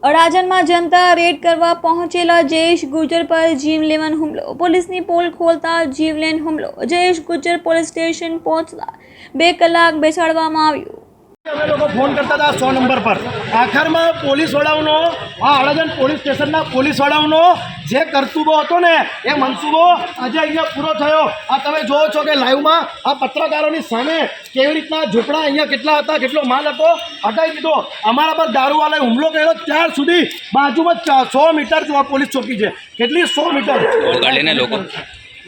અડાજણમાં જનતા red કરવા પહોંચેલા જયેશ ગુર્જર પર જીવલેણ હુમલો. પોલીસની પોલ ખોલતા જીવલેણ હુમલો. જયેશ ગુર્જર પોલીસ સ્ટેશન પહોંચતા 2 કલાક બેસાડવામાં આવ્યું. અમે લોકો ફોન કરતા હતા 100 નંબર પર. આખરમાં પોલીસવાળાઓનો અડાજણ પોલીસ સ્ટેશનના પોલીસવાળાઓનો જે કરતૂબો હતો ને એ મનસૂબો આજે અહીંયા પૂરો થયો. આ તમે જોવો છો કે લાઈવમાં આ પત્રકારોની સામે કેવી રીતના ઝૂંપડા અહીંયા કેટલા હતા, કેટલો માલ હતો, હટાવી દીધો. અમારા પર દારૂવાળાએ હુમલો કર્યો ત્યાર સુધી બાજુમાં 100 મીટર પોલીસ ચોકી છે. કેટલી 100 મીટર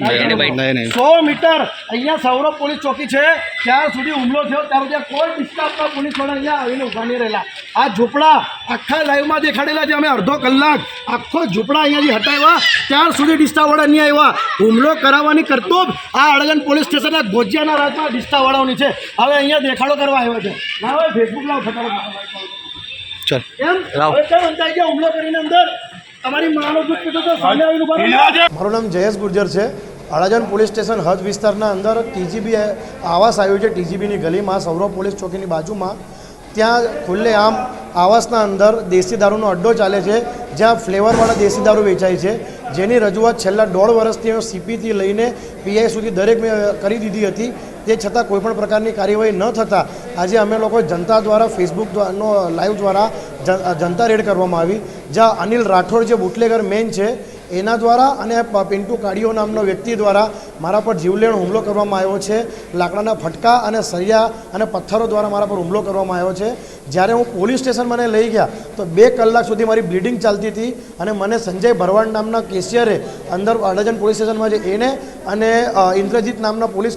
100 મીટર અહીંયા સૌરભ પોલીસ ચોકી છે. ત્યાર સુધી હુમલો થયો ત્યાર સુધી કોઈ ડિસ્ટાફના પોલીસવાળા અહીંયા આવીને ઊભા નહીં રહેલા. આ ઝૂંપડા આખા લાઈવમાં દેખાડેલા છે. અમે અડધો કલાક આખો ઝૂંપડા અહીંયાથી હટાવ્યા ત્યાર સુધી ડિસ્ટાફવાળા નહીં આવ્યા. હુમલો કરાવવાની કરતૂબ આ અડાજણ પોલીસ સ્ટેશનના ગોજિયાના રાજમાં ડિસ્ટાફવાળાઓની છે. હવે અહીંયા દેખાડો કરવા આવ્યો છે. ના હવે ફેસબુક લાવ ફટાફટ એમ હવે કેમ અંતાઈ ગયા હુમલો કરીને અંદર તમારી માનો દૂધ પીધો તો સામે આવીને ઉભા રહો. મારું નામ જયેશ ગુર્જર છે. અડાજણ પોલીસ સ્ટેશન હદ વિસ્તારના અંદર ટીજીબી આવાસ આવ્યું છે. ટીજીબીની ગલીમાં સૌરભ પોલીસ ચોકીની બાજુમાં ત્યાં ખુલ્લેઆમ આવાસના અંદર દેશી દારૂનો અડ્ડો ચાલે છે, જ્યાં ફ્લેવરવાળા દેશી દારૂ વેચાય છે, જેની રજૂઆત છેલ્લા 1.5 વર્ષથી સીપીથી લઈને પીઆઈ સુધી દરેક મેં કરી દીધી હતી. તે છતાં કોઈપણ પ્રકારની કાર્યવાહી ન થતાં આજે અમે લોકો જનતા દ્વારા ફેસબુકનો લાઈવ દ્વારા જનતા રેડ કરવામાં આવી, જ્યાં અનિલ રાઠોડ જે બુટલેગર મેન છે એના દ્વારા અને પિન્ટુ કાડિયો નામનો વ્યક્તિ દ્વારા મારા પર જીવલેણ હુમલો કરવામાં આવ્યો છે. લાકડાના ફટકા અને સળિયા અને પથ્થરો દ્વારા મારા પર હુમલો કરવામાં આવ્યો છે. જ્યારે હું પોલીસ સ્ટેશન મને લઈ ગયા તો 2 કલાક સુધી મારી બ્લીડિંગ ચાલતી હતી અને મને સંજય ભરવાડ નામના કેશિયરે અંદર અડાજણ પોલીસ સ્ટેશનમાં જે એને અને ઇન્દ્રજીત નામના પોલીસ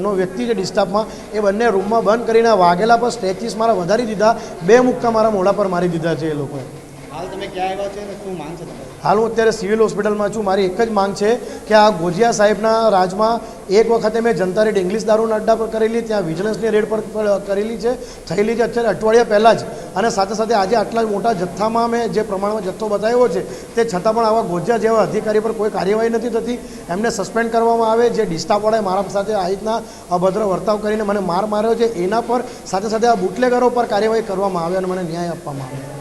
નો વ્યક્તિ છે ડિસ્ટાફમાં, એ બંને રૂમમાં બંધ કરીને વાઘેલા પર સ્ટ્રેચીસ મારા વધારી દીધા. 2 મુક્કા મારા મોઢા પર મારી દીધા છે એ લોકોએ. હાલ તમે ક્યાં આવ્યા છો અને શું માંગ છે તમારી? હાલ હું અત્યારે સિવિલ હોસ્પિટલમાં છું. મારી એક જ માંગ છે કે આ ગોજિયા સાહેબના રાજમાં એક વખતે મેં જનતા રેડ ઇંગ્લિશ દારૂના અડ્ડા પર કરેલી, ત્યાં વિજિલન્સની રેડ પર કરેલી છે, થયેલી છે અત્યારે અઠવાડિયા પહેલાં જ. અને સાથે સાથે આજે આટલા મોટા જથ્થામાં મેં જે પ્રમાણમાં જથ્થો બતાવ્યો છે તે છતાં પણ આવા ગોજિયા જેવા અધિકારી પર કોઈ કાર્યવાહી નથી થતી. એમને સસ્પેન્ડ કરવામાં આવે. જે ડિસ્ટાફવાળાએ મારા સાથે આ રીતના અભદ્ર વર્તાવ કરીને મને માર માર્યો છે એના પર સાથે સાથે આ બુટલેગરો પર કાર્યવાહી કરવામાં આવે અને મને ન્યાય આપવામાં આવે.